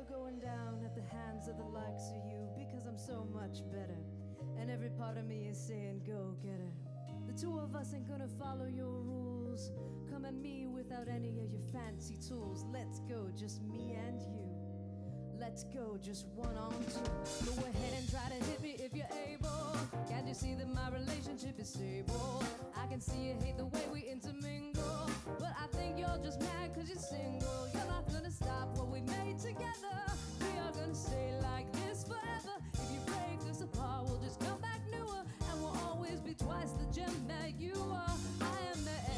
going down at the hands of the likes of you because I'm so much better. And every part of me is saying, go get her. The two of us ain't gonna follow your rules. Come at me without any of your fancy tools. Let's go, just me and you. Let's go, just one on two. Go ahead and try to hit me if you're able. Can't you see that my relationship is stable? I can see you hate the way we intermingle, but I think you're just mad cause you're single. You're not gonna stop what we made together. We are gonna stay like this forever. If you break us apart, we'll just come back newer, and we'll always be twice the gem that you are. I am the A.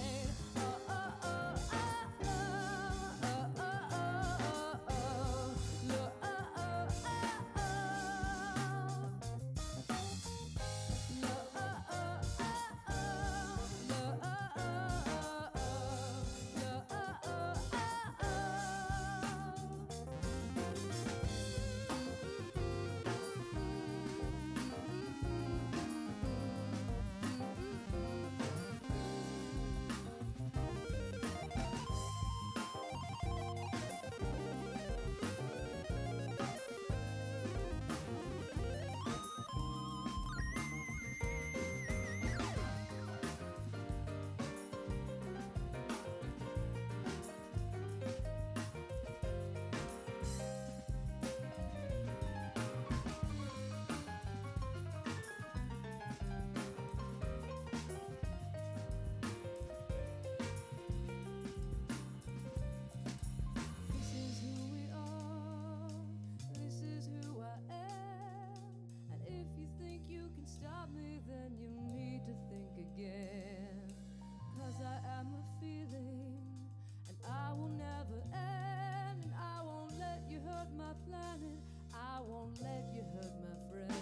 Stop me, then you need to think again. Cause I am a feeling, and I will never end. And I won't let you hurt my planet. I won't let you hurt my friend.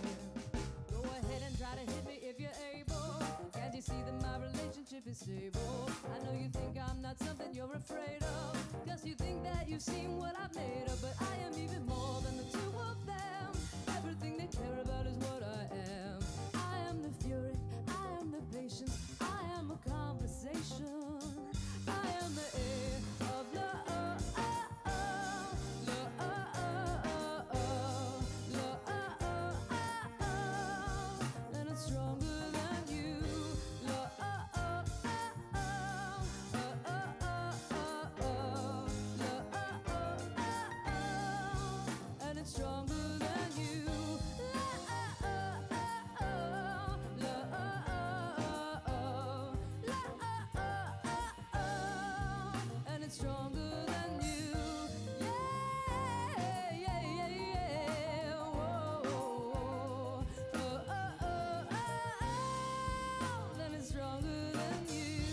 Go ahead and try to hit me if you're able. Can't you see that my relationship is stable? I know you think I'm not something you're afraid of, cause you think that you've seen what I've made of. But I am even more than the two of them. Everything they care about is what I am. I am the fury, I am the patience, I am a conversation. I am the air of love. And it's stronger than you. And it's stronger than you. And it's stronger than you. Yeah, yeah, yeah, yeah. Whoa. And it's stronger than you.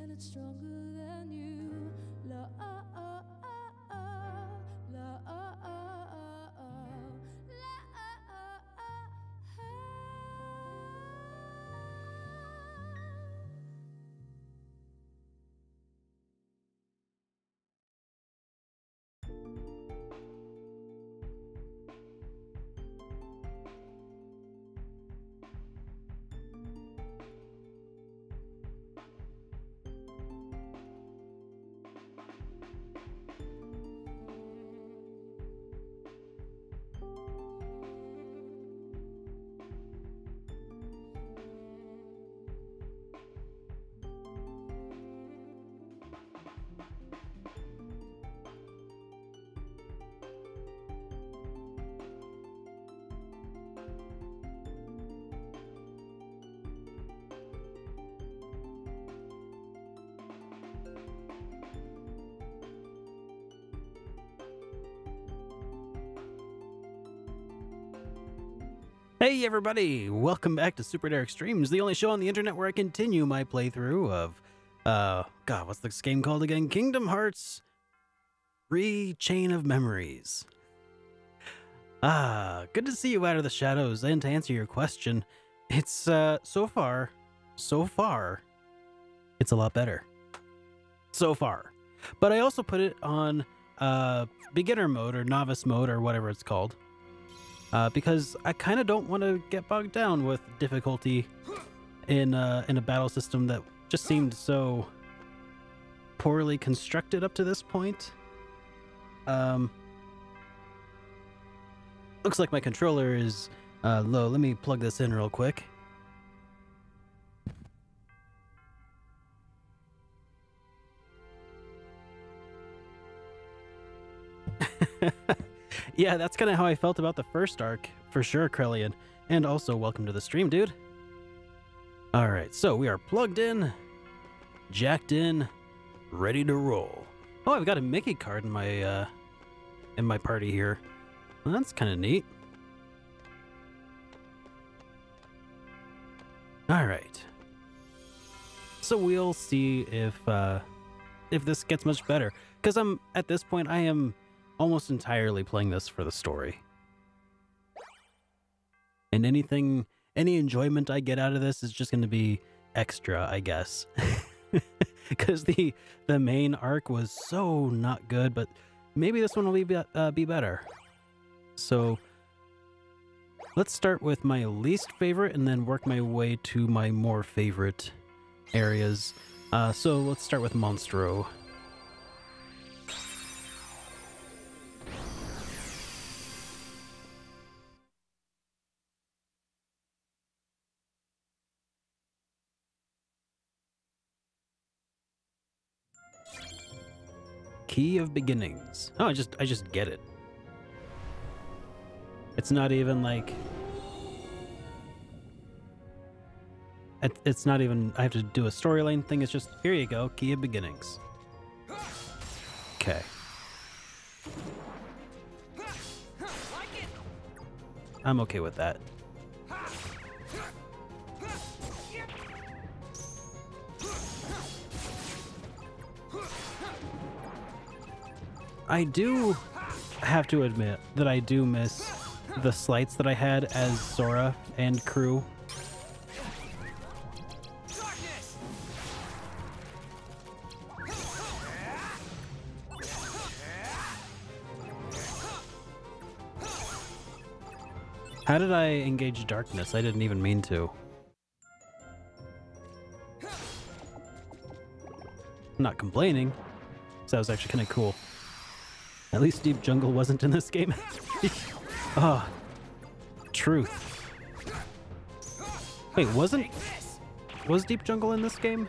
And it's stronger than you. Hey everybody, welcome back to SuperDerek Streams, the only show on the internet where I continue my playthrough of, God, what's this game called again? Kingdom Hearts Chain of Memories. Good to see you out of the shadows, and to answer your question, it's, so far, it's a lot better. So far. But I also put it on, beginner mode, or novice mode, or whatever it's called. Because I kind of don't want to get bogged down with difficulty in a battle system that just seemed so poorly constructed up to this point. Looks like my controller is low. Let me plug this in real quick. Yeah, that's kind of how I felt about the first arc, for sure, Krellian. And also, welcome to the stream, dude. Alright, so we are plugged in, jacked in, ready to roll. Oh, I've got a Mickey card in my party here. Well, that's kind of neat. Alright. So we'll see if this gets much better. Because at this point, I am almost entirely playing this for the story. And any enjoyment I get out of this is just going to be extra, I guess. Because the main arc was so not good, but maybe this one will be better. So let's start with my least favorite and then work my way to my more favorite areas. So let's start with Monstro. Key of Beginnings. Oh, I just get it. It's not even like... It's not even... I have to do a storyline thing. It's just, here you go, Key of Beginnings. Okay. I'm okay with that. I do have to admit that I do miss the slights that I had as Sora and crew. How did I engage darkness? I didn't even mean to. I'm not complaining. So that was actually kind of cool. At least Deep Jungle wasn't in this game. Oh, truth. Wait, was Deep Jungle in this game?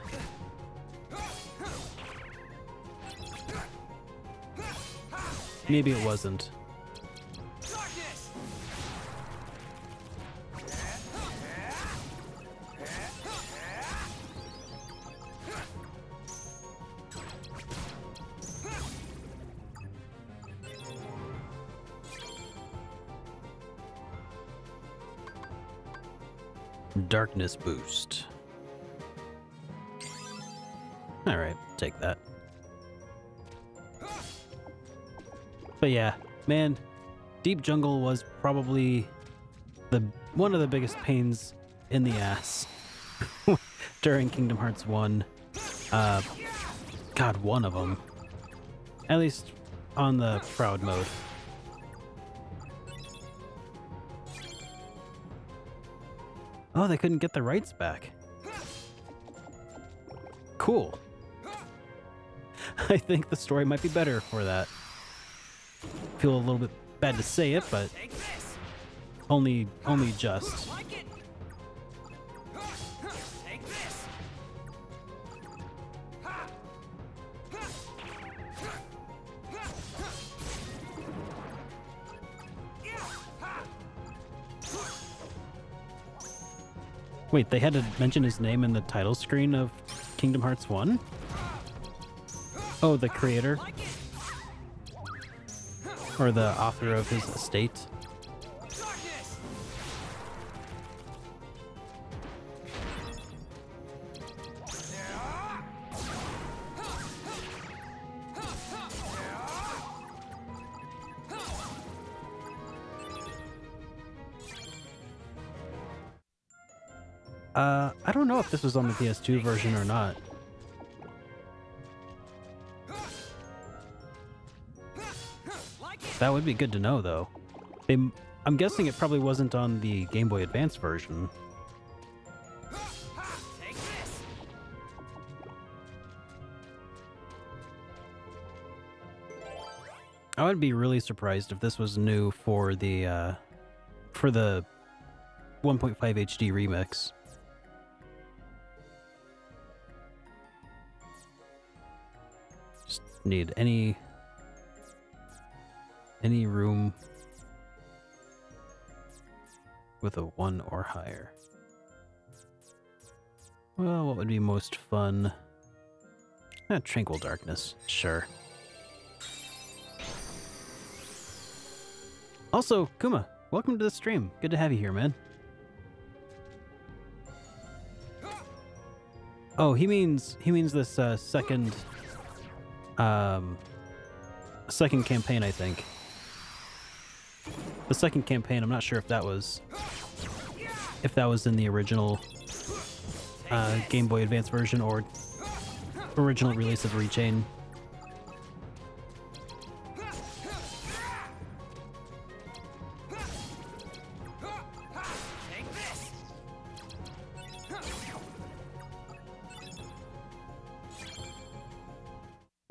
Maybe it wasn't. Darkness boost. Alright, take that. But yeah, man, Deep Jungle was probably one of the biggest pains in the ass during Kingdom Hearts 1. God, one of them. At least on the Proud mode. Oh, they couldn't get the rights back. Cool. I think the story might be better for that. Feel a little bit bad to say it, but only just. Wait, they had to mention his name in the title screen of Kingdom Hearts 1? Oh, the creator? Or the author of his estate? I don't know if this was on the PS2 version or not. That would be good to know, though. I'm guessing it probably wasn't on the Game Boy Advance version. I would be really surprised if this was new for the 1.5 HD remix. Just need any room with a 1 or higher. Well, what would be most fun? Tranquil Darkness, sure. Also, Kuma, welcome to the stream. Good to have you here, man. Oh, he means this second campaign, I think. The second campaign, I'm not sure if that was in the original Game Boy Advance version or original release of Rechain.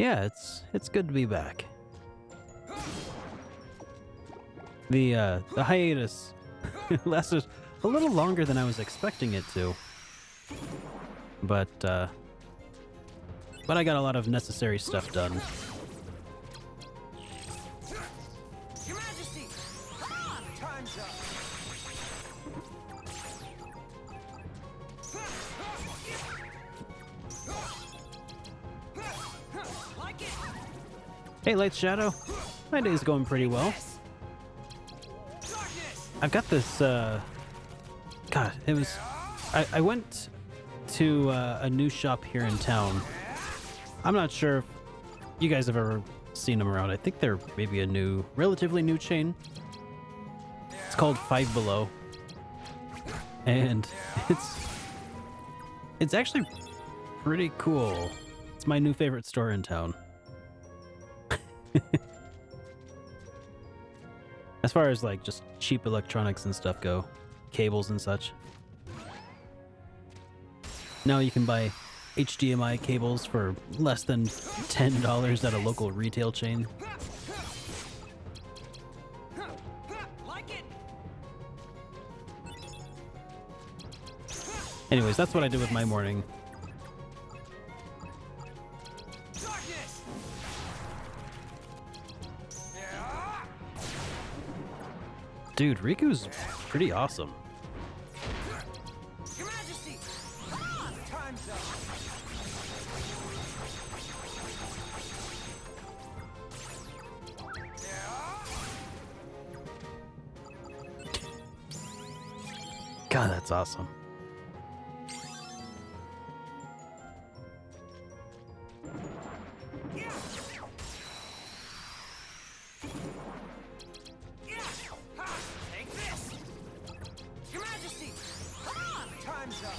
Yeah, it's good to be back. The hiatus lasted a little longer than I was expecting it to, but I got a lot of necessary stuff done. Your Majesty! Time's up! Like it! Hey, Light Shadow. My day's going pretty well. I've got this, God, it was... I went to a new shop here in town. I'm not sure if you guys have ever seen them around. I think they're maybe a relatively new chain. It's called Five Below. And it's actually pretty cool. It's my new favorite store in town. As far as like just cheap electronics and stuff go, cables and such. Now you can buy HDMI cables for less than $10 at a local retail chain. Like it! Anyways, that's what I did with my morning. Darkness! Dude, Riku's pretty awesome. Your Majesty! Time's up! God, that's awesome. Take this! Your Majesty! Time's up!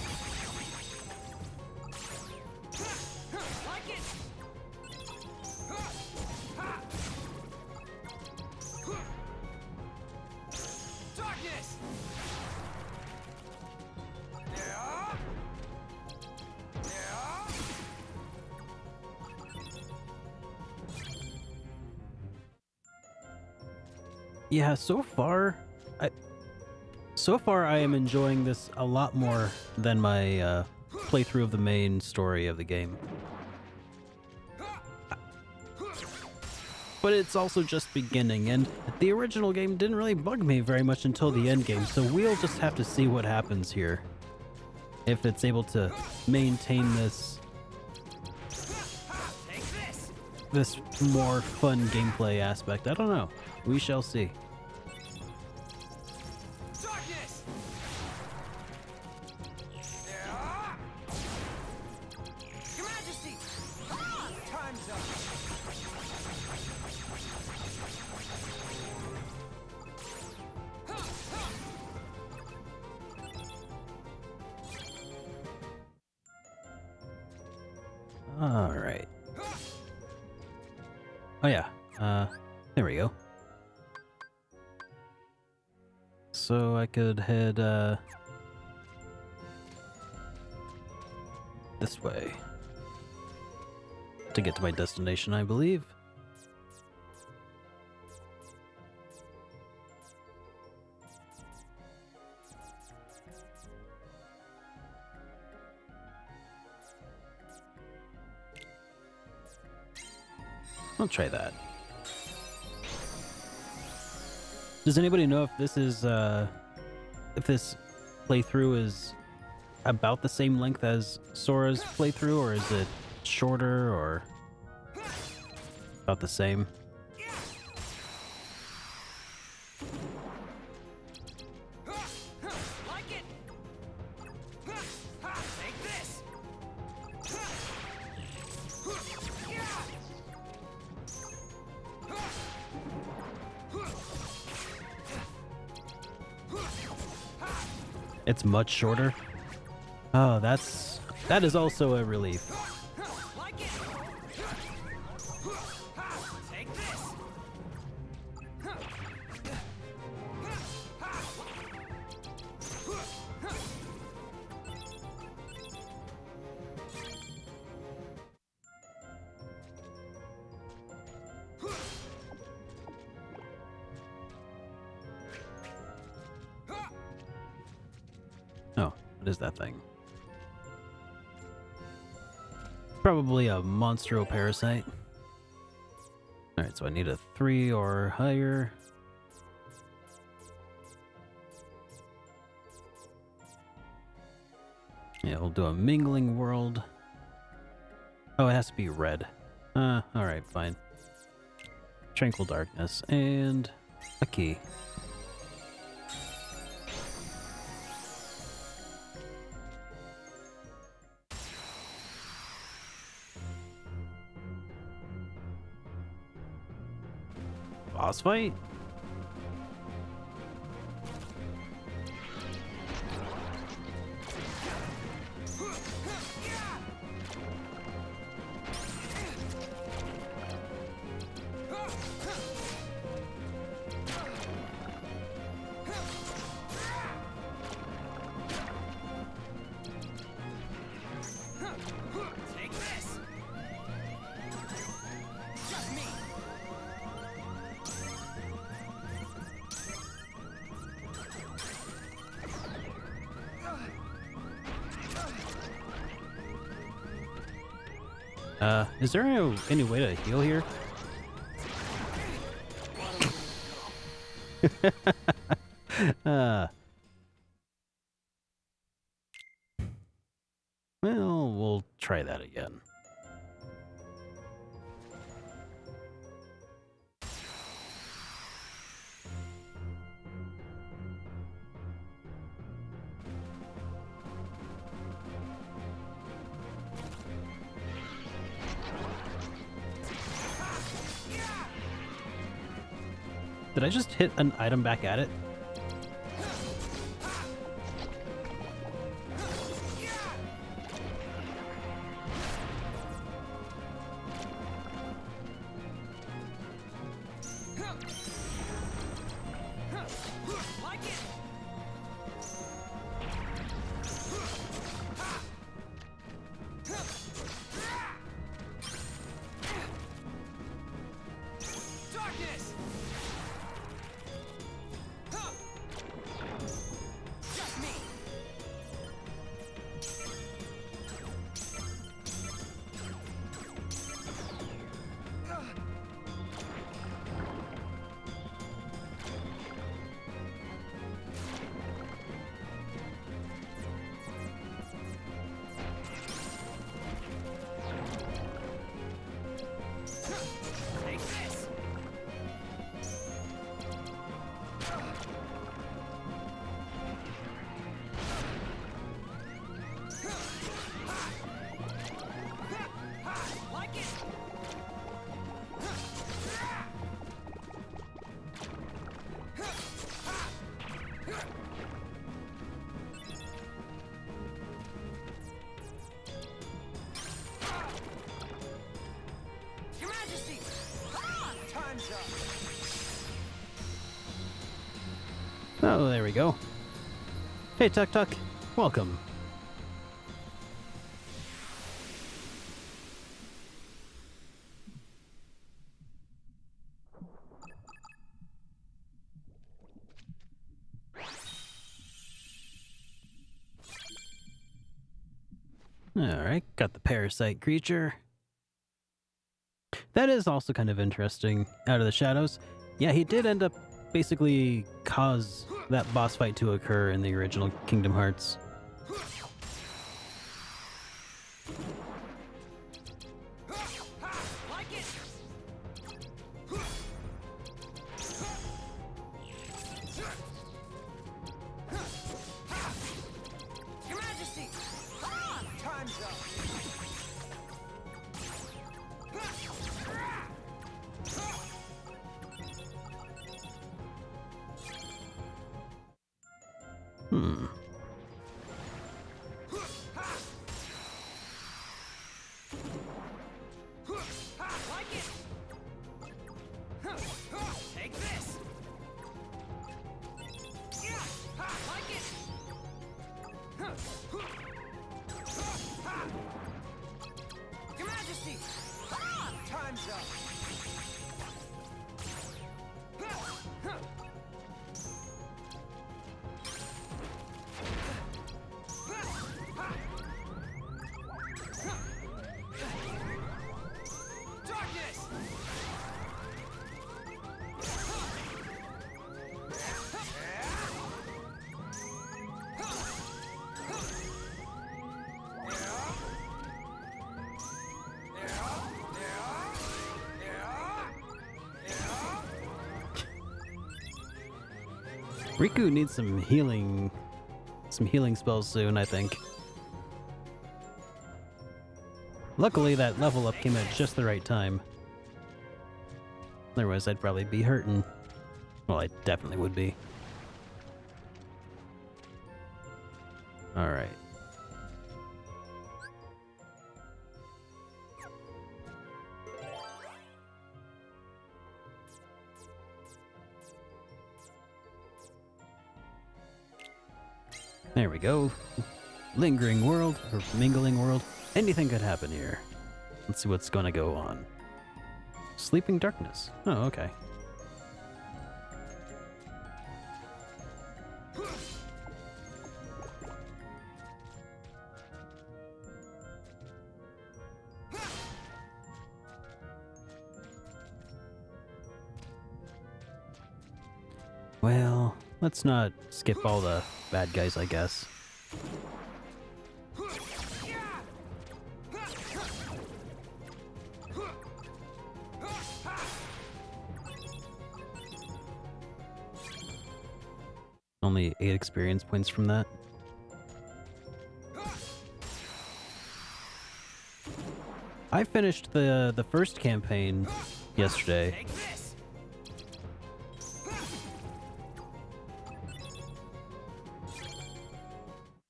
Like it! Darkness! Yeah, so far I am enjoying this a lot more than my playthrough of the main story of the game. But it's also just beginning, and the original game didn't really bug me very much until the end game, so we'll just have to see what happens here. If it's able to maintain this more fun gameplay aspect. I don't know. We shall see. Darkness! Your Majesty! Time's up! All right. Oh yeah. There we go. So I could head this way to get to my destination, I believe. I'll try that. Does anybody know if this is if this playthrough is about the same length as Sora's playthrough, or is it shorter, or about the same? Like it. Take this. It's much shorter. Oh, that is also a relief. Like it. Take this. Oh, what is that thing? Probably a monstro parasite. Alright, so I need a 3 or higher. Yeah, we'll do a mingling world. Oh, it has to be red. Alright, fine. Tranquil darkness and a key. Boss fight? Take this. Just me. Is there any way to heal here? Well, we'll try that again. Did I just hit an item back at it? Like it. Darkness. Just me. Take this. Like it. Your Majesty. Time's up. Oh, there we go. Hey, Tuck Tuck. Welcome. Alright, got the parasite creature. That is also kind of interesting. Out of the shadows. Yeah, he did end up basically cause that boss fight to occur in the original Kingdom Hearts. Like it. Your Majesty. Time's up. Hmm. Like it. Take this. Yeah. Like it. Your Majesty. Time's up. Darkness. Riku needs some healing spells soon, I think. Luckily, that level up came at just the right time. Otherwise, I'd probably be hurting. Well, I definitely would be. Alright. There we go. Lingering world, or mingling world. Anything could happen here. Let's see what's gonna go on. Sleeping darkness. Oh, okay. Well, let's not skip all the bad guys, I guess. Only 8 experience points from that. I finished the first campaign yesterday. Take this.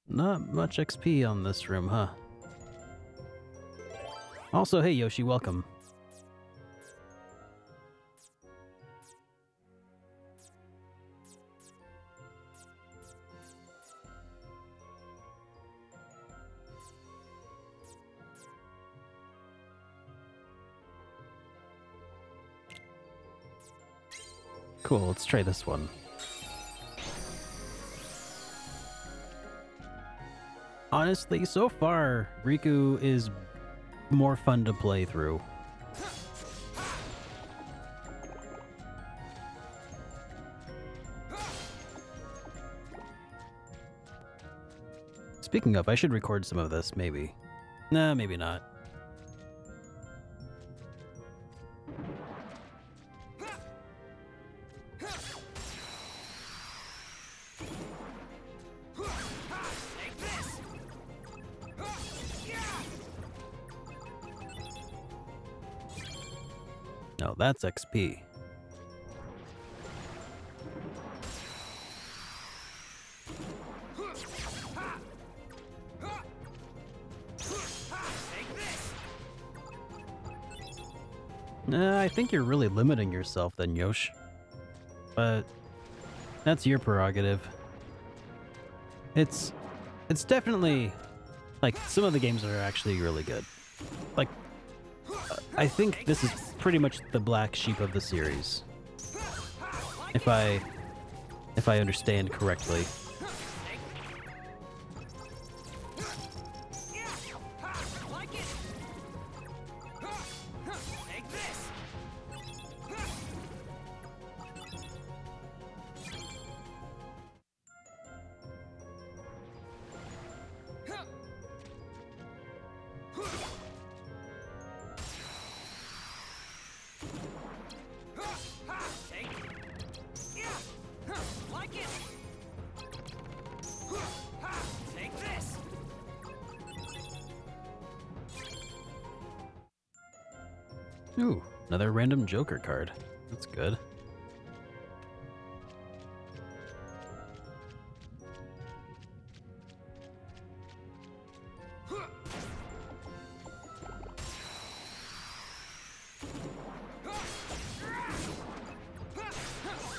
Not much XP on this room, huh? Also, hey Yoshi, welcome. Cool, let's try this one. Honestly, so far, Riku is more fun to play through. Speaking of, I should record some of this, maybe. Nah, maybe not. Take this. No, that's XP. Take this. I think you're really limiting yourself then, Yosh. But that's your prerogative. It's definitely like some of the games are actually really good. Like I think this is pretty much the black sheep of the series. If I understand correctly. Like it. Take Ooh, another random Joker card. That's good.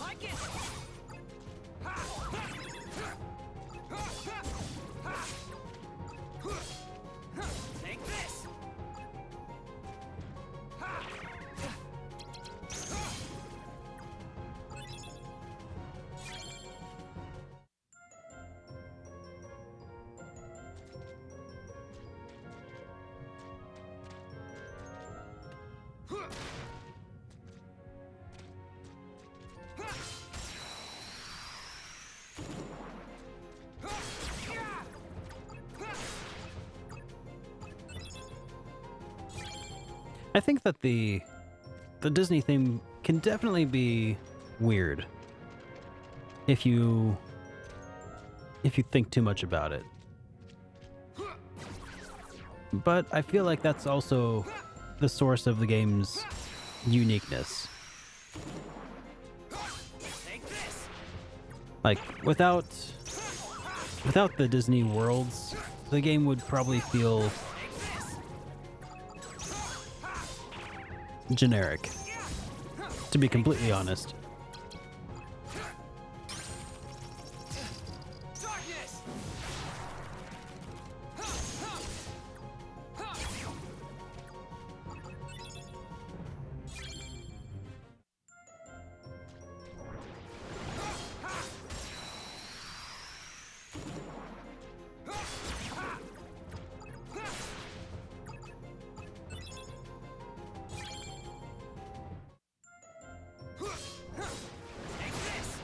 Like it. Take this. I think that the Disney theme can definitely be weird if you think too much about it. But I feel like that's also the source of the game's uniqueness. Take this. Like without the Disney worlds, the game would probably feel generic, to be completely honest. Darkness. Take this.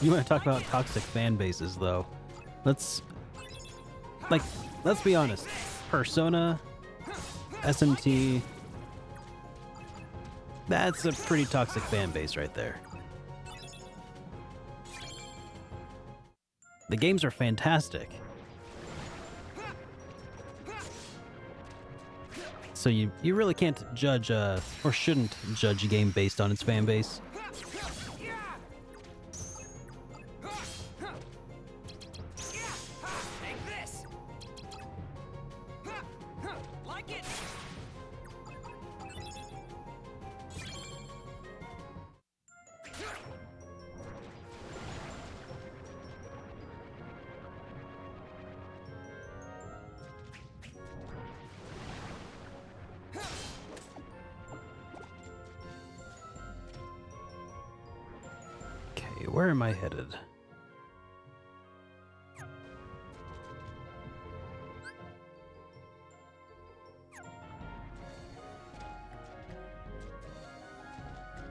You want to talk about toxic fan bases, though? Let's be honest. Persona, SMT, that's a pretty toxic fan base right there. The games are fantastic. So you really can't judge, or shouldn't judge a game based on its fan base. Take this. Like it. Okay, where am I headed?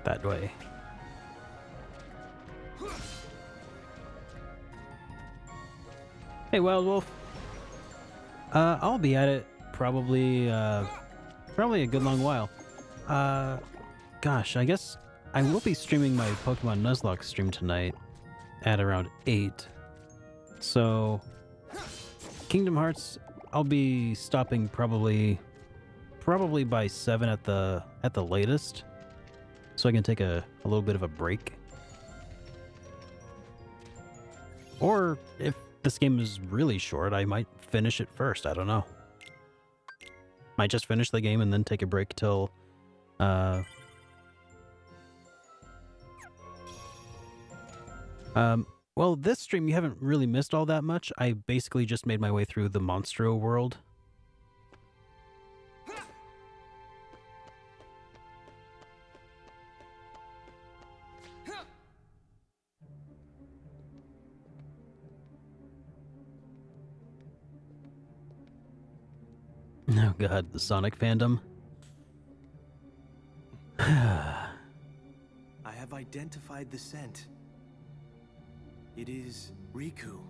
That way. Hey, Wild Wolf. I'll be at it probably a good long while. Gosh, I guess I will be streaming my Pokemon Nuzlocke stream tonight at around 8. So, Kingdom Hearts, I'll be stopping probably by 7 at the latest, so I can take a little bit of a break. Or if this game is really short, I might finish it first. I don't know. Might just finish the game and then take a break till well, this stream you haven't really missed all that much. I basically just made my way through the Monstro world. Oh god, the Sonic fandom. I have identified the scent. It is Riku.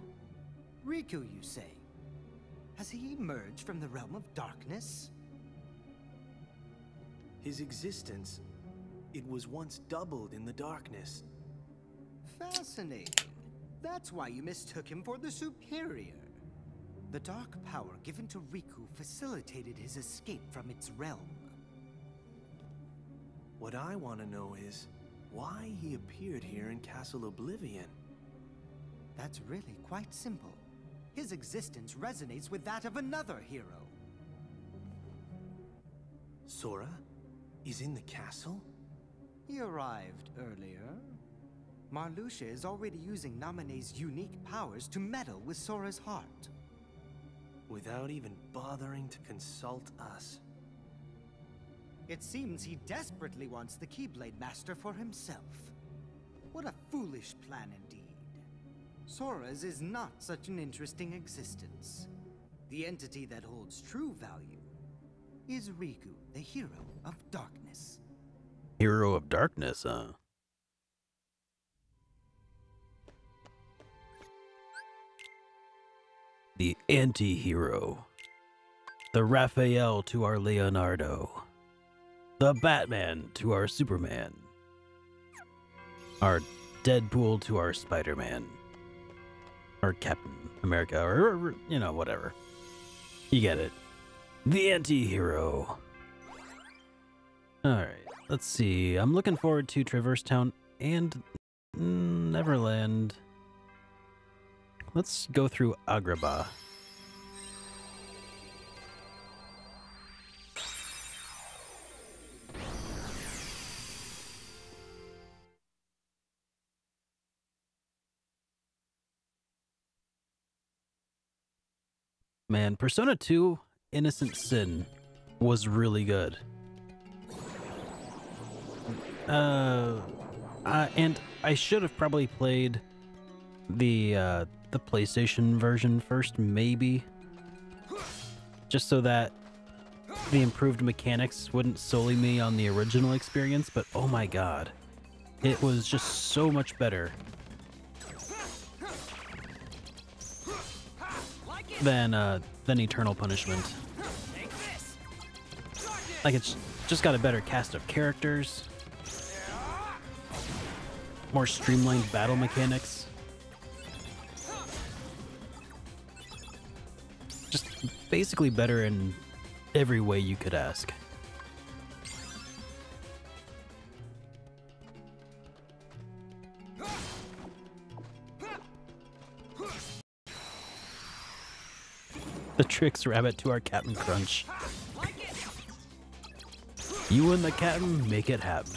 Riku, you say? Has he emerged from the realm of darkness? His existence it was once doubled in the darkness. Fascinating. That's why you mistook him for the superior. The dark power given to Riku facilitated his escape from its realm. What I want to know is why he appeared here in Castle Oblivion. That's really quite simple. His existence resonates with that of another hero. Sora is in the castle? He arrived earlier. Marluxia is already using Naminé's unique powers to meddle with Sora's heart. Without even bothering to consult us. It seems he desperately wants the Keyblade Master for himself. What a foolish plan indeed. Sora's is not such an interesting existence. The entity that holds true value is Riku, the hero of darkness. Hero of darkness, huh? The anti-hero. The Raphael to our Leonardo. The Batman to our Superman. Our Deadpool to our Spider-Man. Or Captain America, or, you know, whatever. You get it. The anti-hero. Alright, let's see. I'm looking forward to Traverse Town and Neverland. Let's go through Agrabah. Man, Persona 2 Innocent Sin was really good. And I should have probably played the PlayStation version first, maybe. Just so that the improved mechanics wouldn't sully me on the original experience, but oh my god. It was just so much better than Eternal Punishment. Like, it's just got a better cast of characters, more streamlined battle mechanics. Just basically better in every way you could ask. The Tricks Rabbit to our Captain Crunch. You and the Captain make it happen.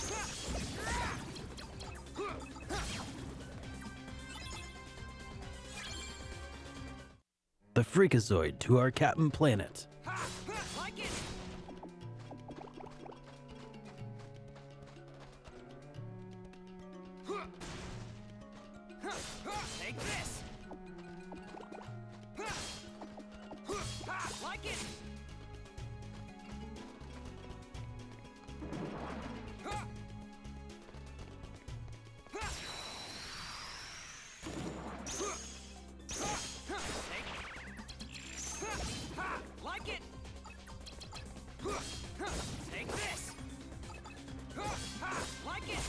The Freakazoid to our Captain Planet. Take this. Like it. Like it. Take this. Like it.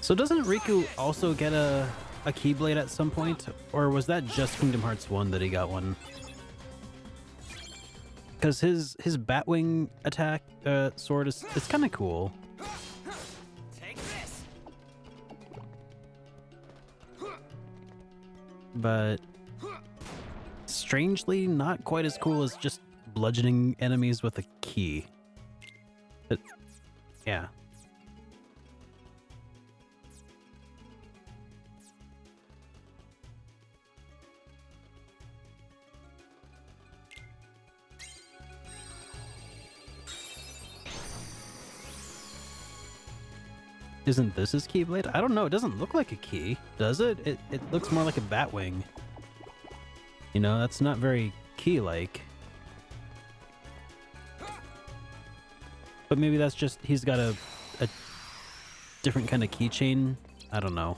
So doesn't Riku also get a Keyblade at some point? Or was that just Kingdom Hearts 1 that he got one? Because his Batwing attack sword is kind of cool. Take this. But strangely not quite as cool as just bludgeoning enemies with a key. But yeah. Isn't this his Keyblade? I don't know. It doesn't look like a key, does it? It looks more like a Batwing. You know, that's not very key-like. But maybe that's just he's got a different kind of keychain. I don't know.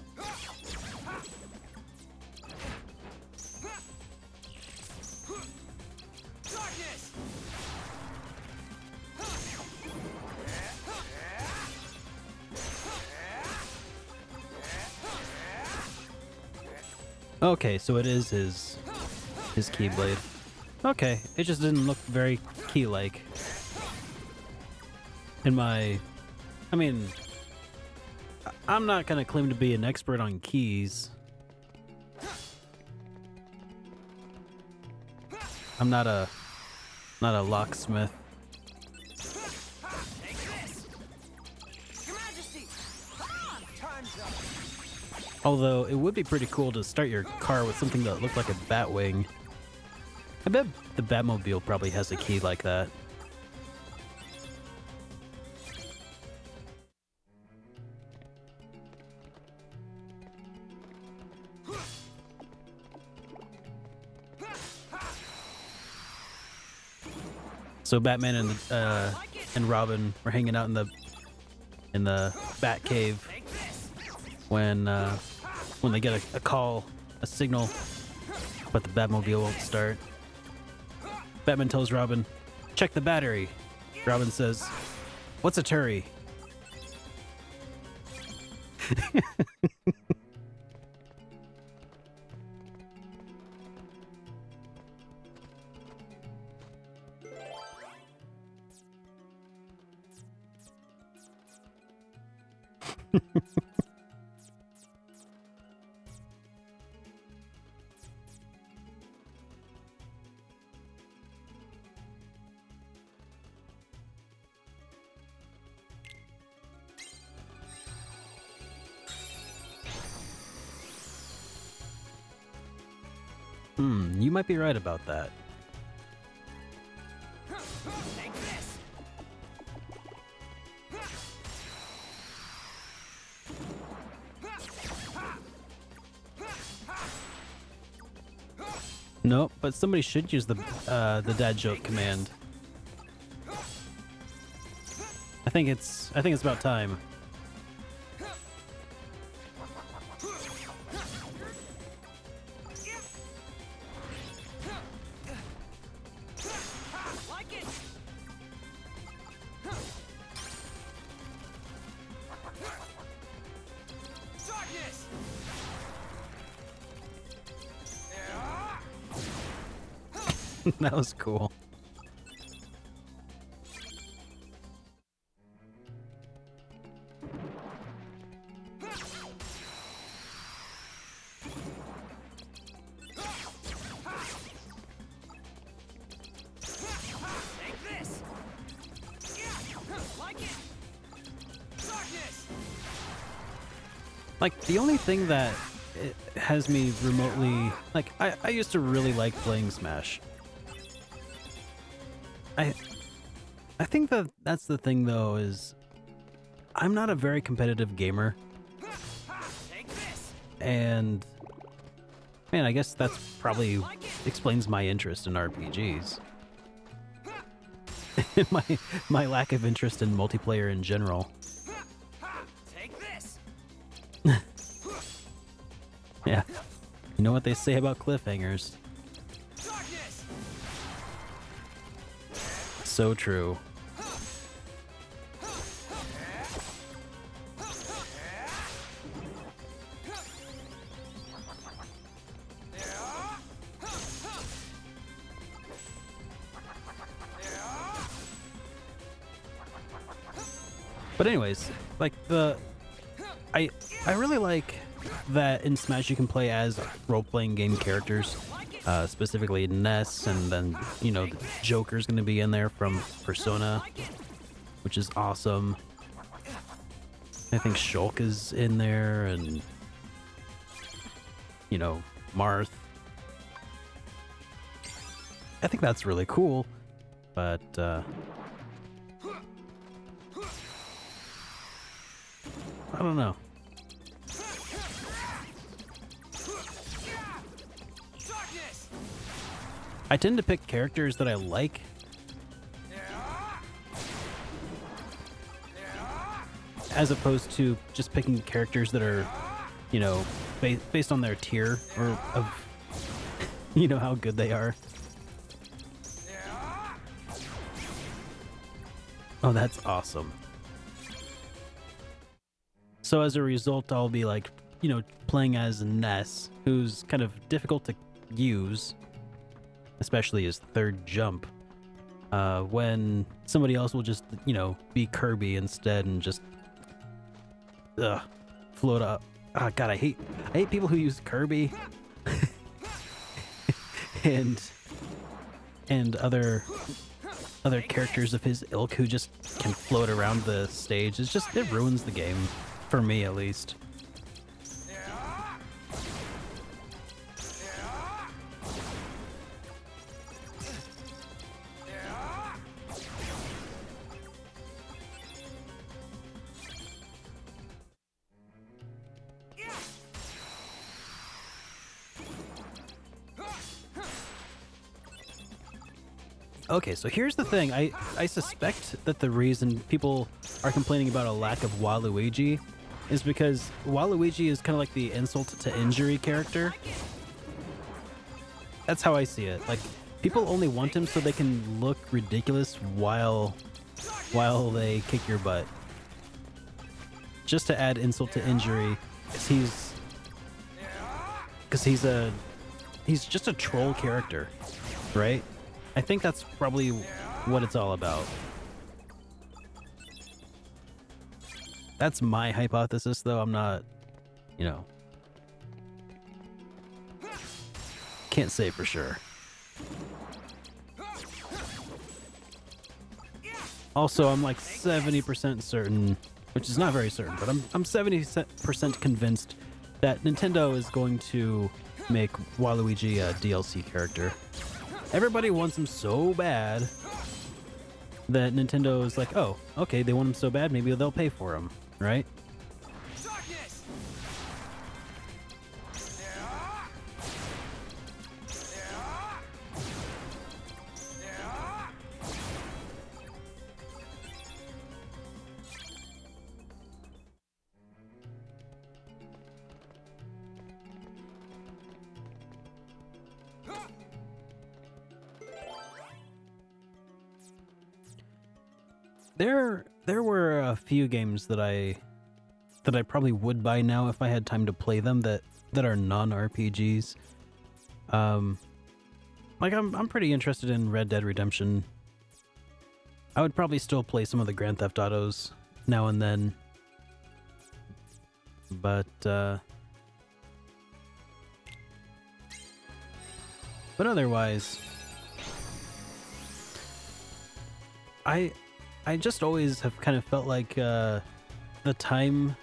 Okay, so it is his Keyblade. Okay, it just didn't look very key-like. I mean, I'm not gonna claim to be an expert on keys. I'm not a locksmith. Take this! Your Majesty! Time's up! Although it would be pretty cool to start your car with something that looked like a Batwing. I bet the Batmobile probably has a key like that. So Batman and Robin were hanging out in the Bat Cave Take this! when they get a call, a signal, but the Batmobile won't start. Batman tells Robin, "Check the battery." Robin says, "What's a turry?" You might be right about that. Take this! No, but somebody should use the dad joke command. I think it's about time. Like it! Darkness! That was cool. Take this! Like it! Darkness! Like, the only thing that it has me remotely... Like, I used to really like playing Smash. I think that's the thing, though, is... I'm not a very competitive gamer. Take this! And... Man, I guess that's probably explains my interest in RPGs. my lack of interest in multiplayer in general. Take this! Yeah. You know what they say about cliffhangers. Darkness! So true. But anyways, like I really like that in Smash you can play as role-playing game characters, specifically Ness, and then, you know, the Joker's gonna be in there from Persona, which is awesome. I think Shulk is in there, and, you know, Marth. I think that's really cool, but I don't know. Darkness! I tend to pick characters that I like. As opposed to just picking characters that are, you know, based on their tier or of, you know, how good they are. Oh, that's awesome. So as a result, I'll be like you know, playing as Ness, who's kind of difficult to use, especially his third jump, when somebody else will just, you know, be Kirby instead and just float up. Oh god, I hate people who use Kirby and other characters of his ilk who just can float around the stage. It's just, it ruins the game for me, at least. Okay, so here's the thing. I suspect that the reason people are complaining about a lack of Waluigi is because Waluigi is kind of like the insult to injury character. That's how I see it. Like, people only want him so they can look ridiculous while they kick your butt. Just to add insult to injury, because he's just a troll character, right? I think that's probably what it's all about. That's my hypothesis, though. I'm not, you know, can't say for sure. Also, I'm like 70% certain, which is not very certain, but I'm 70% convinced that Nintendo is going to make Waluigi a DLC character. Everybody wants him so bad that Nintendo is like, oh, okay, they want him so bad, maybe they'll pay for him, right? Darkness! There were a few games that I probably would buy now if I had time to play them that are non-RPGs. Like I'm pretty interested in Red Dead Redemption. I would probably still play some of the Grand Theft Autos now and then. But otherwise, I just always have kind of felt like the time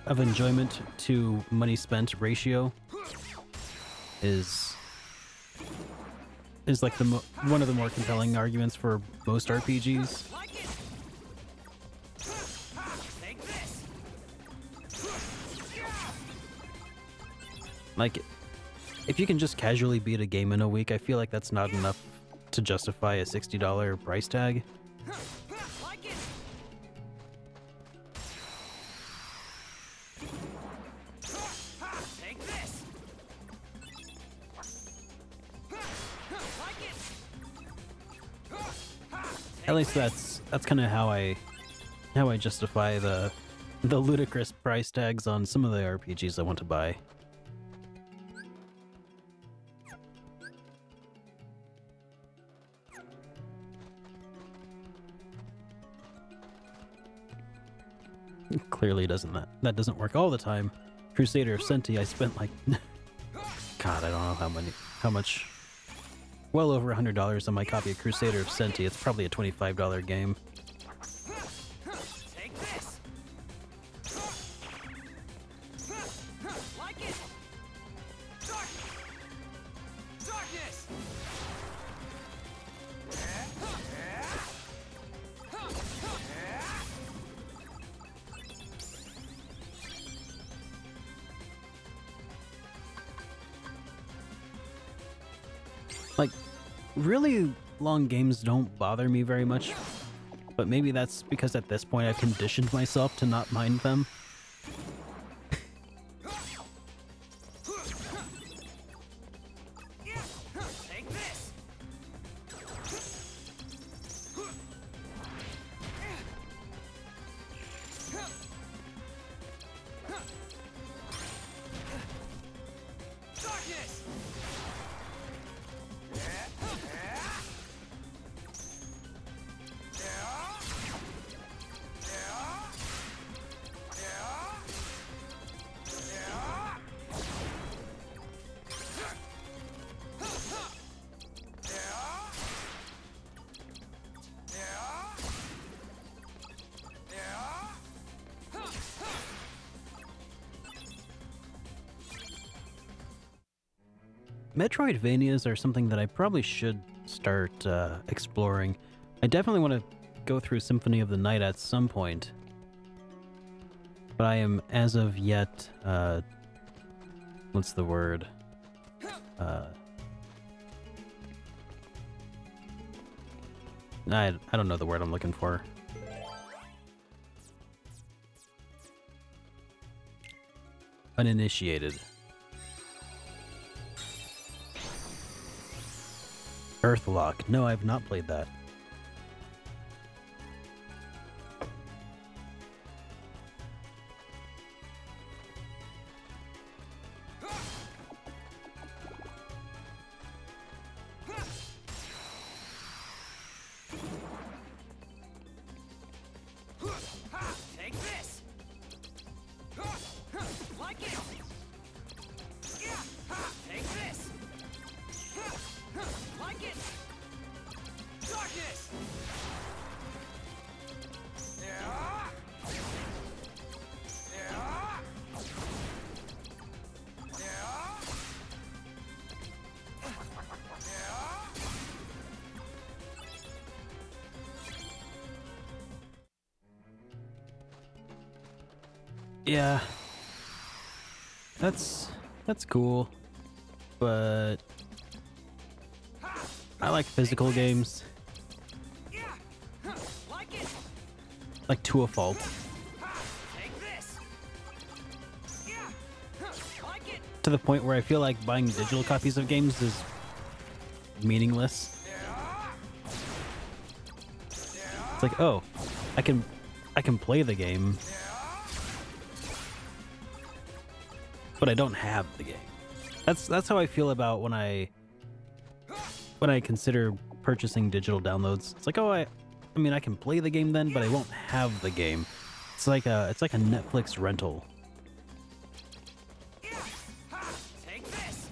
of enjoyment to money spent ratio is like one of the more compelling arguments for most RPGs. Like, if you can just casually beat a game in a week, I feel like that's not enough to justify a $60 price tag. At least that's kind of how I justify the ludicrous price tags on some of the RPGs I want to buy. Clearly that doesn't work all the time. Crusader of Senti, I spent like God, I don't know how much. Well over $100 on my copy of Crusader of Senti. It's probably a $25 game. Take this. Like it. Darkness. Like, really long games don't bother me very much, but maybe that's because at this point I've conditioned myself to not mind them. Take this. Metroidvanias are something that I probably should start exploring. I definitely want to go through Symphony of the Night at some point. But I am, as of yet, what's the word? I don't know the word I'm looking for. Uninitiated. Earthlock. No, I've not played that. Take this. Like it. Take this. Like it. Darkness. Yeah. That's cool. But I like physical games. Like it. Like to a fault. Take this. Like it. To the point where I feel like buying digital copies of games is meaningless. It's like, oh, I can play the game, but I don't have the game. That's how I feel about when I consider purchasing digital downloads. It's like, oh, I mean, I can play the game then, but I won't have the game. It's like a Netflix rental. Take this.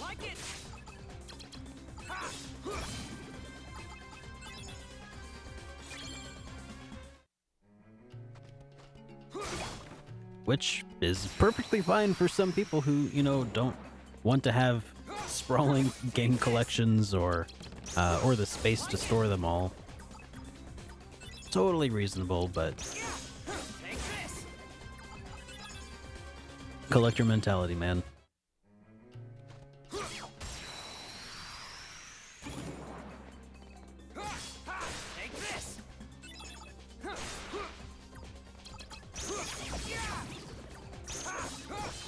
Like it. Which is perfectly fine for some people who, you know, don't want to have sprawling game collections or the space to store them all. Totally reasonable, but Take this. collector mentality, man. Take this.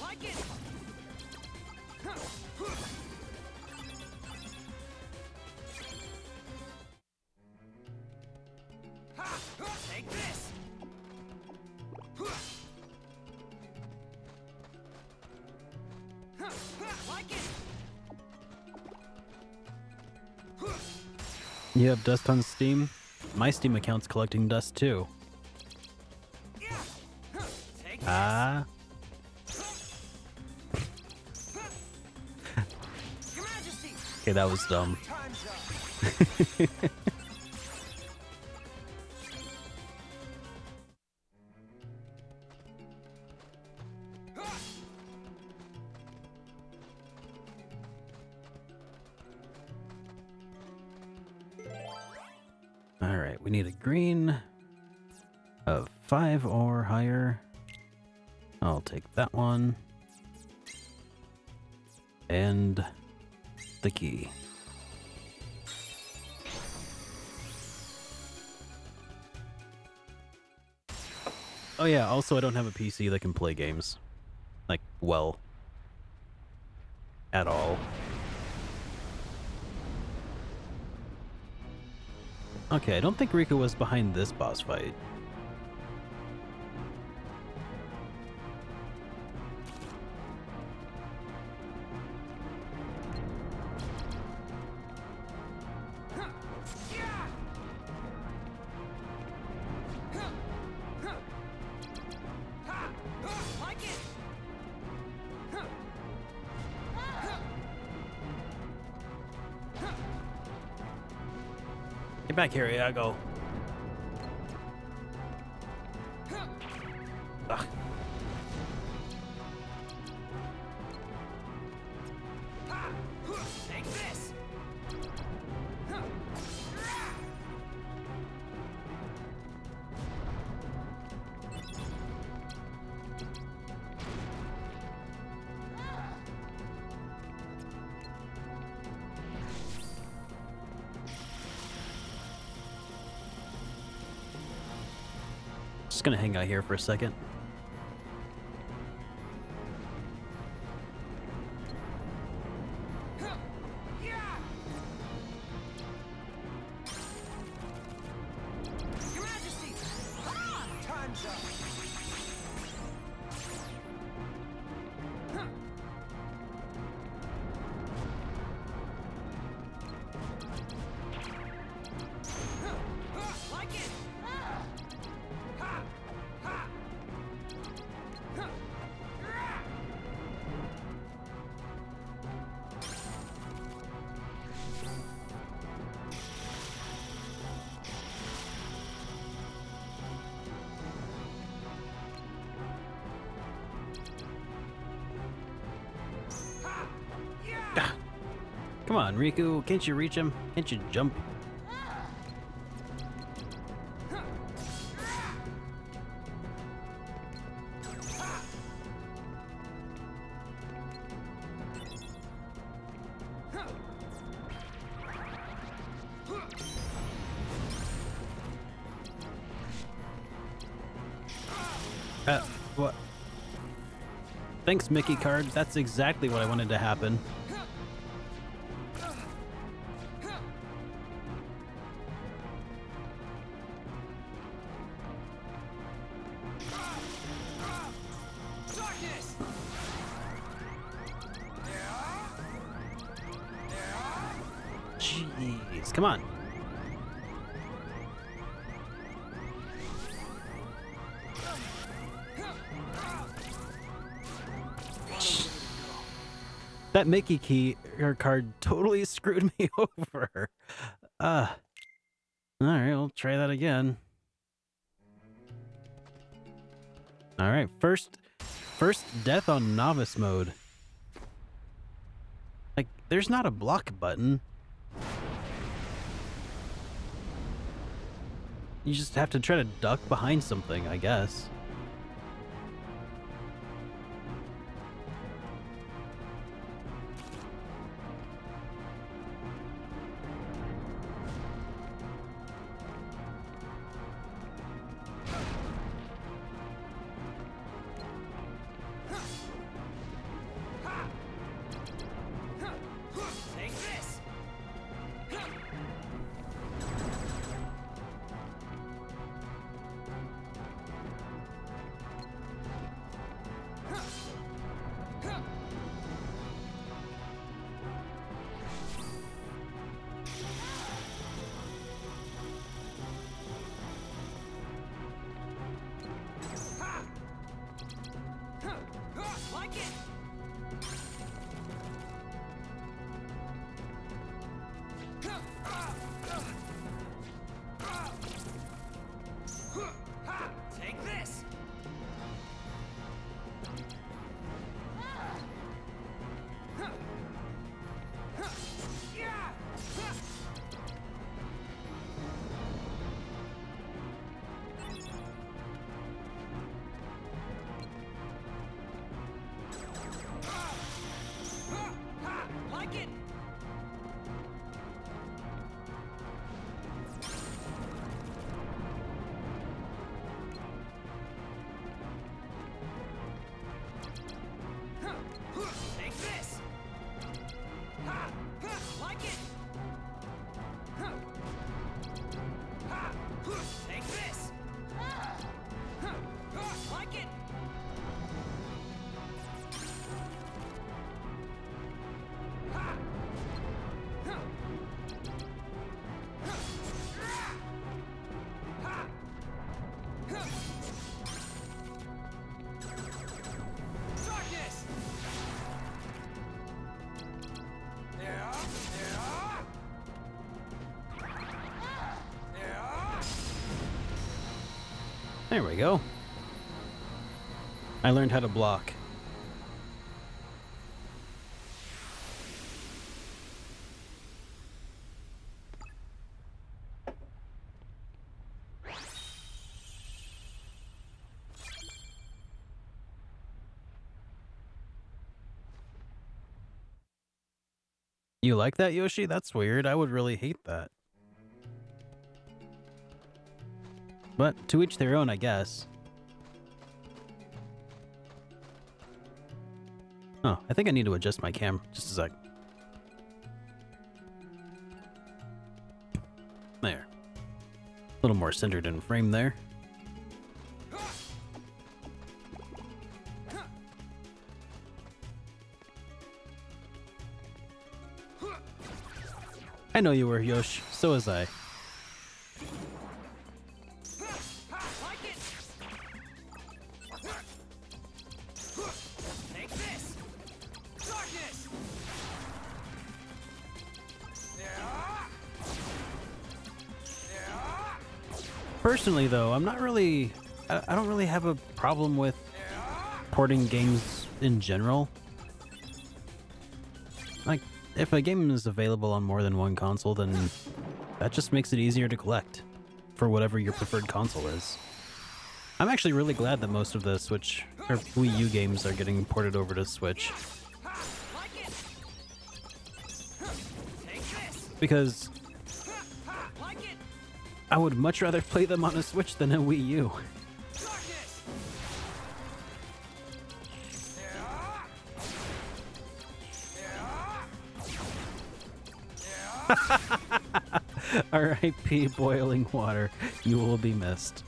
Like it. Take this. Like it. You have dust on Steam? My Steam account's collecting dust too. Take this. Ah. Your Majesty. Okay, that was dumb. Time's up. Alright, we need a green of 5 or higher. I'll take that one. And the key. Oh yeah, also I don't have a PC that can play games. Like, well. At all. Okay, I don't think Rika was behind this boss fight. Like it. Get back here, Iago. Ugh. Just gonna hang out here for a second. Your Majesty! Ah! Time's up! Like it! Ha! Ha! Come on, Riku. Can't you reach him? Can't you jump? What? Thanks, Mickey card. That's exactly what I wanted to happen. Darkness! Jeez, come on. That Mickey key or card totally screwed me over. All right, I'll try that again. All right, first death on novice mode. Like, there's not a block button. You just have to try to duck behind something, I guess. Take this! Like it! Take this! Like it! Take this! Like it! Take this! Like it! Darkness! There we go. I learned how to block. You like that, Yoshi? That's weird. I would really hate that. But to each their own, I guess. Oh, I think I need to adjust my camera. Just a sec. There. A little more centered in frame there. I know you were, Yosh. So was I. Like it. Take this. Darkness. Personally, though, I'm not really... I don't really have a problem with porting games in general. Like, if a game is available on more than one console, then that just makes it easier to collect for whatever your preferred console is. I'm actually really glad that most of the Switch or Wii U games are getting ported over to Switch. Like it. Take this. Because Like it. I would much rather play them on a Switch than a Wii U. Darkness. R.I.P. boiling water. You will be missed.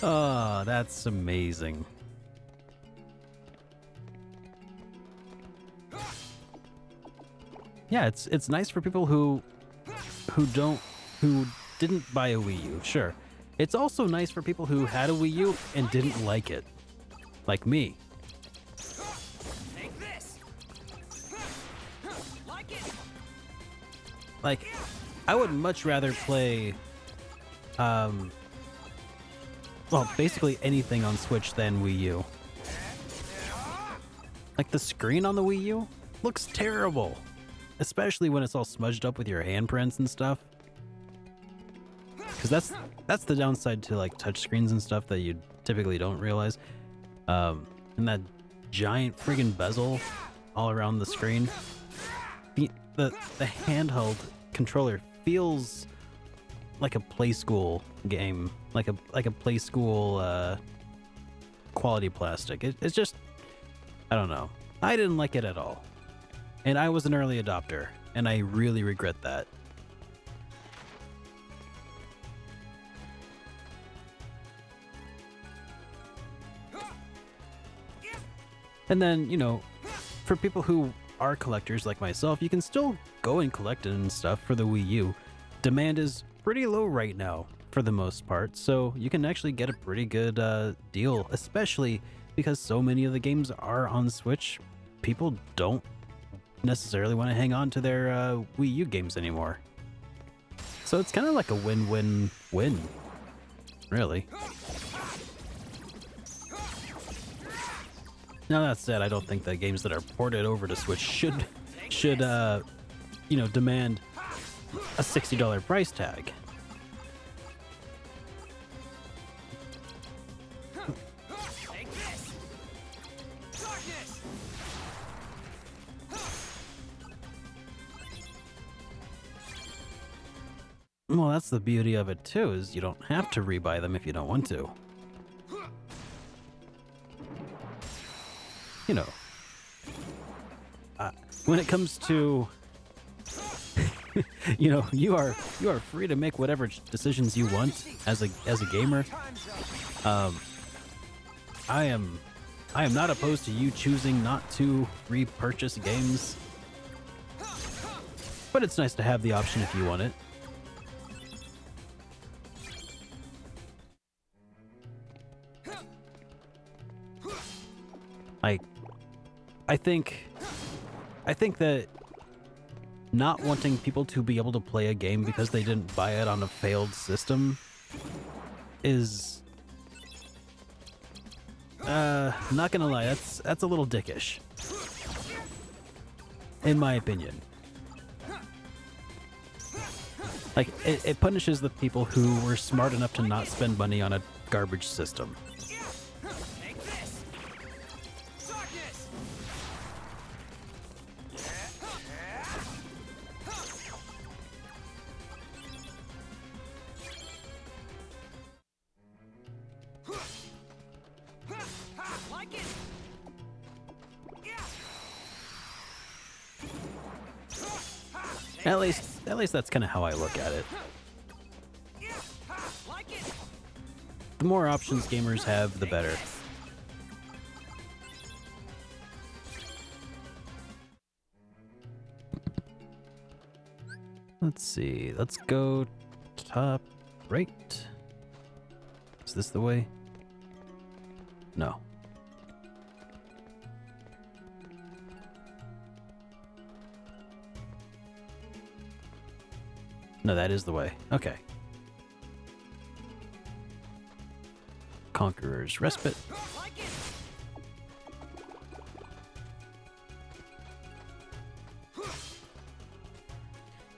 Oh, that's amazing. Yeah, it's nice for people who didn't buy a Wii U. Sure. It's also nice for people who had a Wii U and didn't like it. Like me. Take this. Like it. Like, I would much rather play, well, basically anything on Switch than Wii U. Like, the screen on the Wii U looks terrible. Especially when it's all smudged up with your handprints and stuff. Because that's the downside to, like, touchscreens and stuff that you typically don't realize. And that giant friggin' bezel all around the screen. The handheld controller feels like a play school game, like a play school quality plastic. It's just, I don't know. I didn't like it at all, and I was an early adopter, and I really regret that. And then, you know, for people who are collectors like myself, you can still go and collect it and stuff for the Wii U. Demand is pretty low right now for the most part, so you can actually get a pretty good deal, especially because so many of the games are on Switch. People don't necessarily want to hang on to their Wii U games anymore. So it's kind of like a win-win-win, really. Now that said, I don't think that games that are ported over to Switch should you know, demand a $60 price tag. Take this. Darkness. Well, that's the beauty of it too, is you don't have to rebuy them if you don't want to. You know, when it comes to, you know, you are free to make whatever decisions you want as a gamer. I am not opposed to you choosing not to repurchase games, but it's nice to have the option if you want it. Like, I think that not wanting people to be able to play a game because they didn't buy it on a failed system is, not gonna lie, that's a little dickish, in my opinion. Like, it punishes the people who were smart enough to not spend money on a garbage system. Take this. Darkness. At least that's kind of how I look at it. Yeah, ha, like it. The more options gamers have, the better. Let's see. Let's go top right. Is this the way? No. No, that is the way. Okay. Conqueror's Respite. Like it.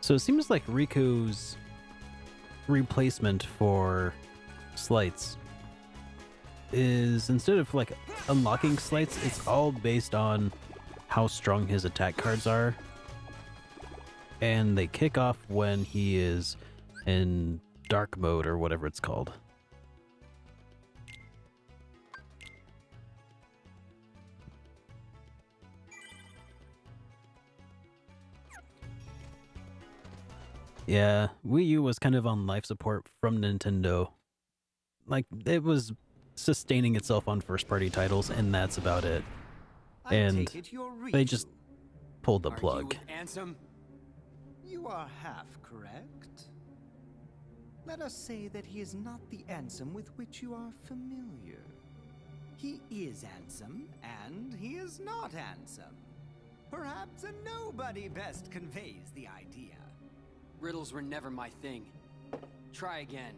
So it seems like Riku's replacement for slights is, instead of like unlocking slights, it's all based on how strong his attack cards are. And they kick off when he is in dark mode or whatever it's called. Yeah, Wii U was kind of on life support from Nintendo. Like, it was sustaining itself on first-party titles, and that's about it. I And take it you're they Riku. just pulled the Are you plug. with Ansem? You are half correct. Let us say that he is not the Ansem with which you are familiar. He is Ansem, and he is not Ansem. Perhaps a nobody best conveys the idea. Riddles were never my thing. Try again.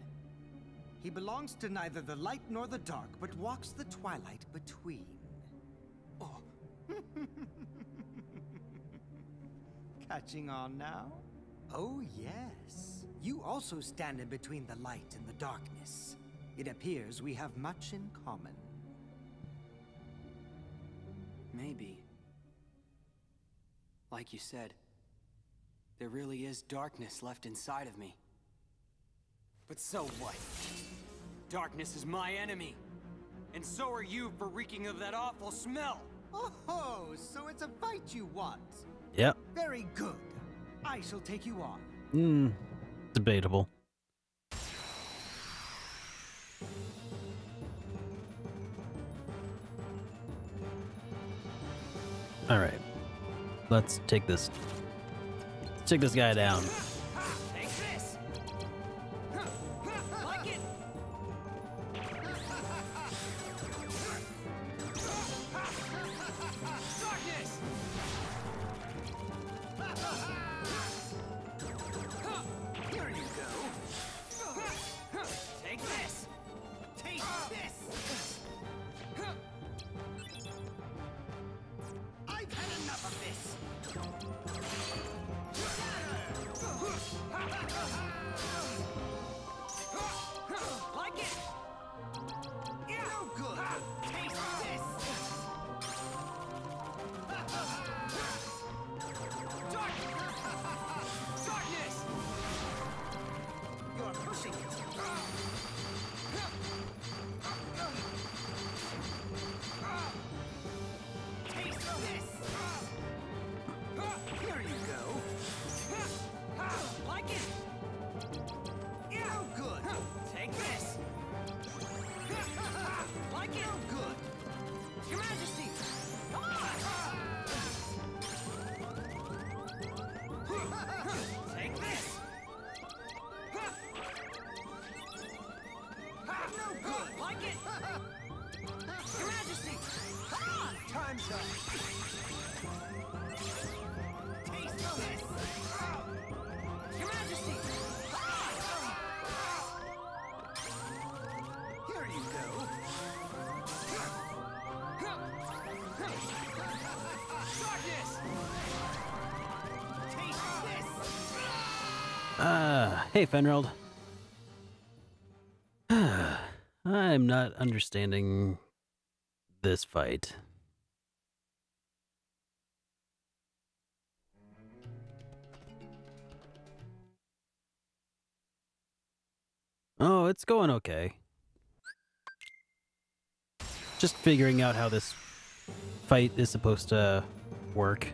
He belongs to neither the light nor the dark, but walks the twilight between. Oh, Catching on now? Oh, yes. You also stand in between the light and the darkness. It appears we have much in common. maybe. Like you said, there really is darkness left inside of me. But so what? Darkness is my enemy. And so are you for reeking of that awful smell. Oh, so it's a fight you want. Yep. Very good. I shall take you on. Debatable. All right. Let's take this guy down. Take this! Like it! Darkness! Here you go. Take this! Taste this. I've had enough of this. Like it! Yeah. No good. Taste this. Darkness! You're pushing it. Taste this. Here you go. Like it! No good. Take this! Like it! No good. Your Majesty! Take this! No good. Like it! Your Majesty! Time's up. Taste this. Your Majesty! Here you go. Darkness! Taste this. Hey, Fenreld. I'm not understanding this fight. Oh, it's going okay. Just figuring out how this fight is supposed to work.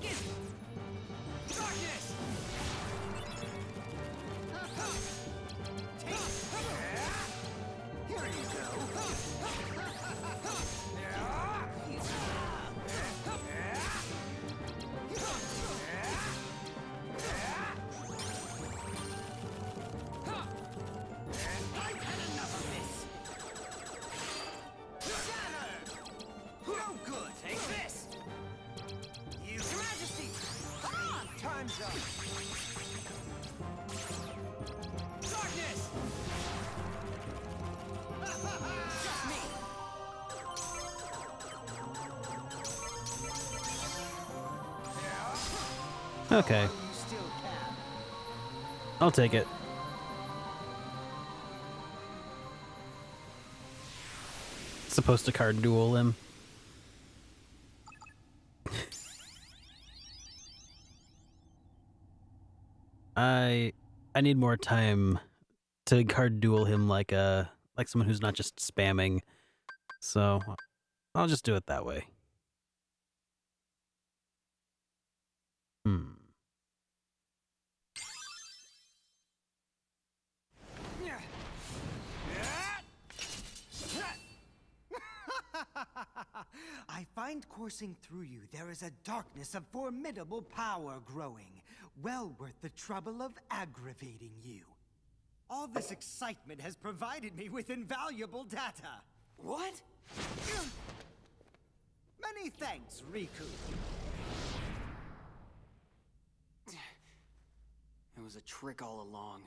Awaken! Darkness! Take here you go. I've had enough of this. Shatter! No good. Take this. Your Majesty. Ah, time's up. Darkness. Just me. Okay, You still can. I'll take it. Supposed to card duel him. I need more time to card duel him like someone who's not just spamming. So I'll just do it that way. I find coursing through you there is a darkness of formidable power growing, well worth the trouble of aggravating you. All this excitement has provided me with invaluable data. What? Many thanks, Riku. It was a trick all along.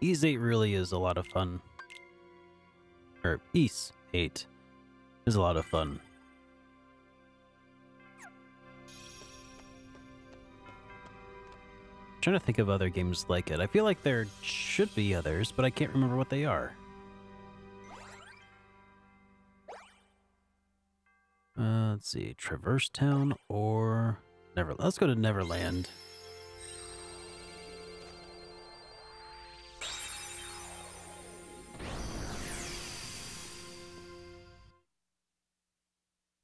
Ys 8 really is a lot of fun. Or Ys 8 is a lot of fun. I'm trying to think of other games like it. I feel like there should be others, but I can't remember what they are. Let's see, Traverse Town or Neverland. Let's go to Neverland.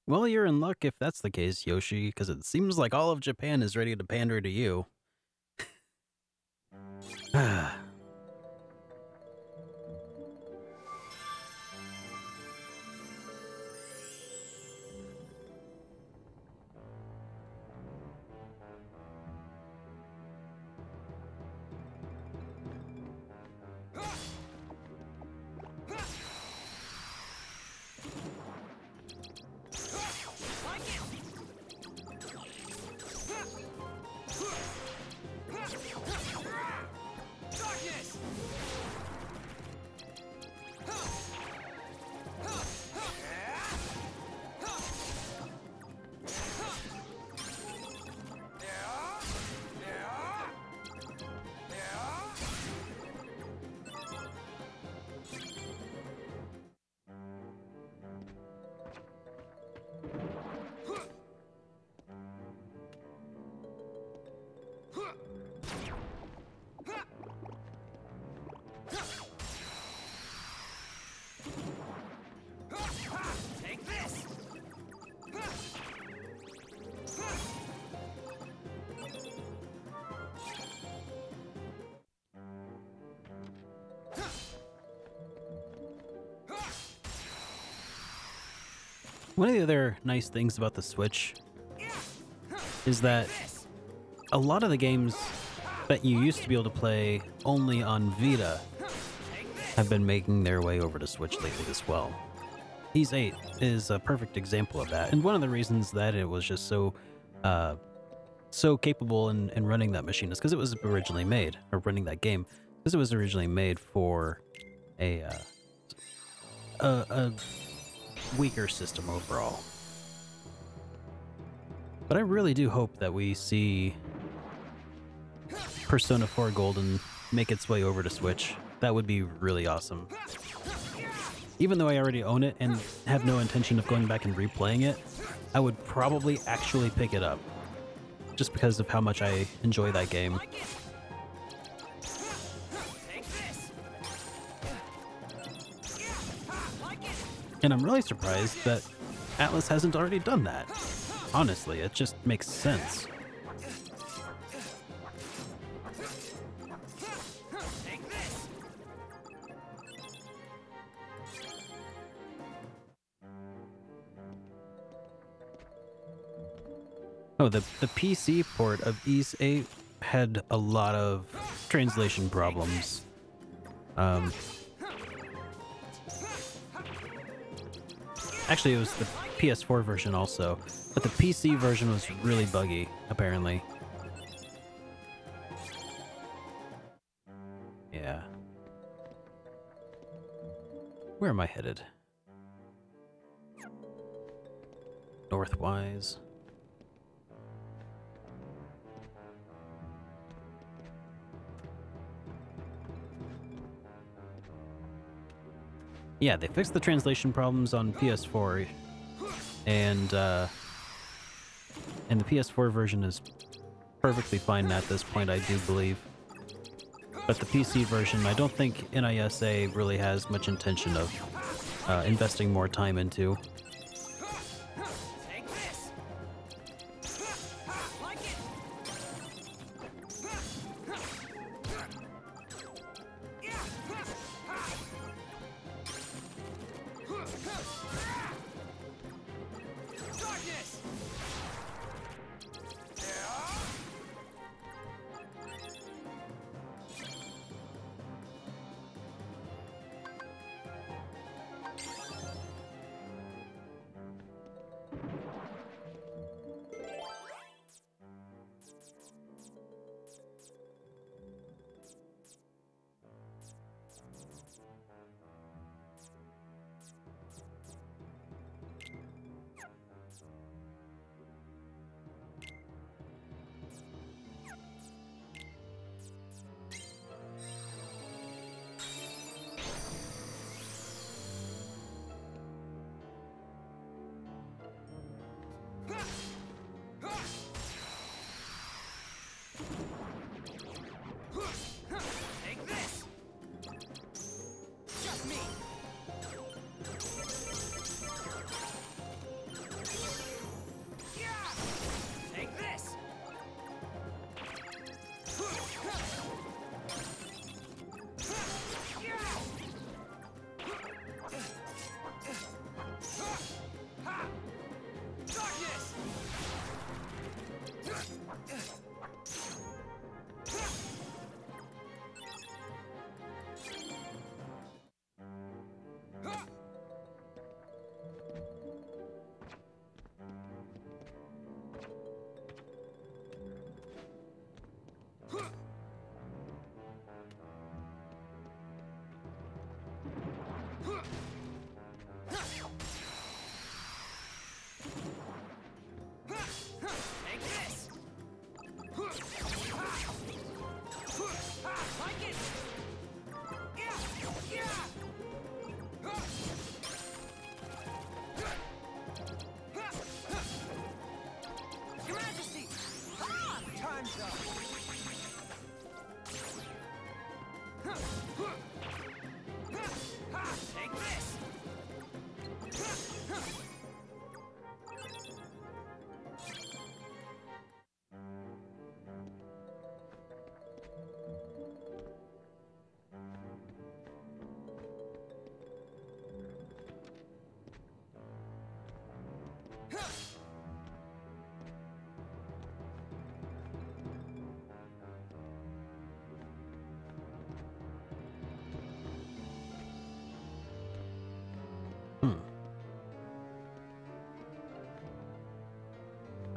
Well, you're in luck if that's the case, Yoshi, because it seems like all of Japan is ready to pander to you. Take this! One of the other nice things about the Switch is that a lot of the games that you used to be able to play only on Vita have been making their way over to Switch lately as well. Ys 8 is a perfect example of that, and one of the reasons that it was just so capable in running that machine is because it was originally made, or running that game, because it was originally made for a weaker system overall. But I really do hope that we see Persona 4 Golden make its way over to Switch. That would be really awesome. even though I already own it and have no intention of going back and replaying it, I would probably actually pick it up. Just because of how much I enjoy that game. And I'm really surprised that Atlas hasn't already done that. Honestly, it just makes sense. Oh, the PC port of Ys 8 had a lot of translation problems. Actually, it was the PS4 version also, but the PC version was really buggy, apparently. Yeah. Where am I headed? Northwise. Yeah, they fixed the translation problems on PS4, and the PS4 version is perfectly fine at this point, I do believe. But the PC version, I don't think NISA really has much intention of investing more time into.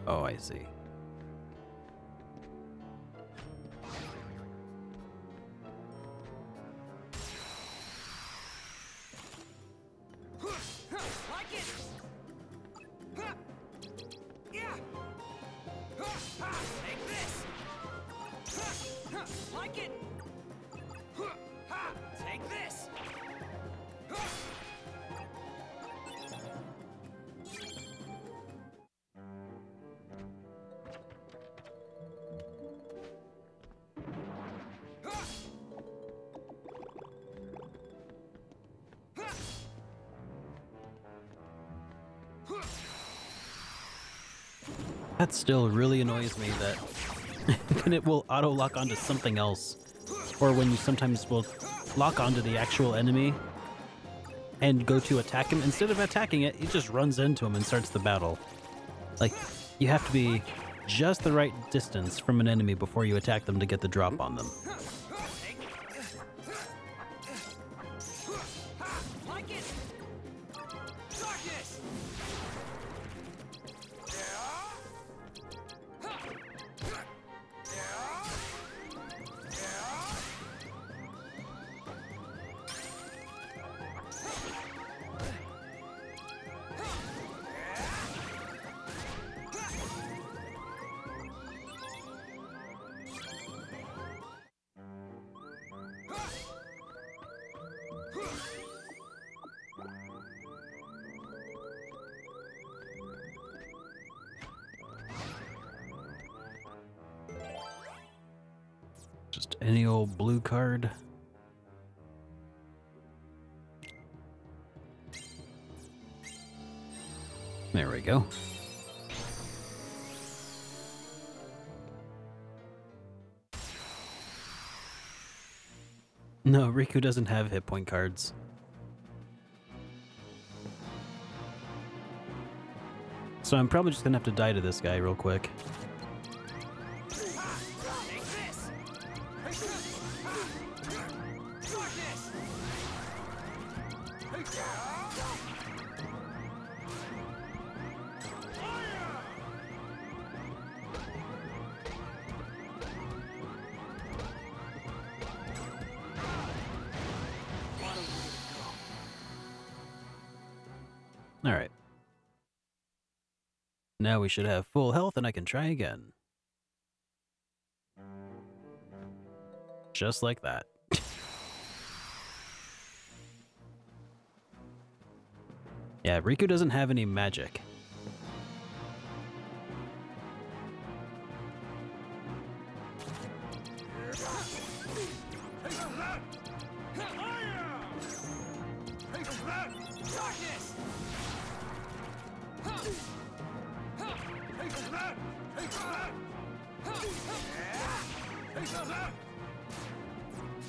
Oh, I see. That still really annoys me that then it will auto-lock onto something else. Or when you sometimes will lock onto the actual enemy and go to attack him, instead of attacking it, it just runs into him and starts the battle. Like, you have to be just the right distance from an enemy before you attack them to get the drop on them. Just any old blue card. There we go. No, Riku doesn't have hit point cards. So I'm probably just gonna have to die to this guy real quick. All right. Now we should have full health and I can try again. Just like that. Yeah, Riku doesn't have any magic.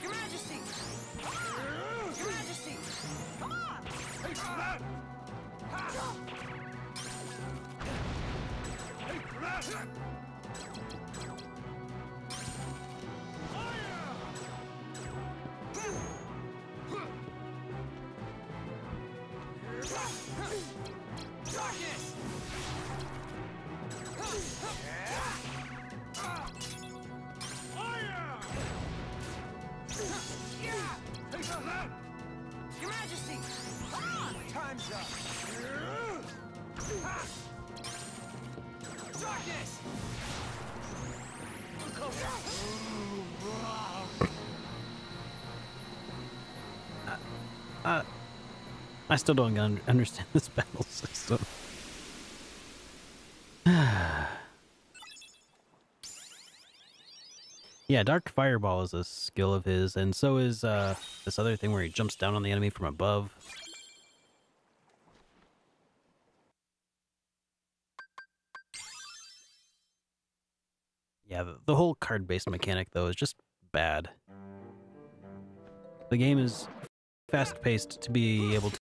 Your Majesty! Your Majesty! Come on! Darkness! Your Majesty! Time's up! Darkness! I still don't understand this battle system. Yeah, Dark Fireball is a skill of his, and so is this other thing where he jumps down on the enemy from above. Yeah, the whole card-based mechanic, though, is just bad. The game is fast-paced to be able to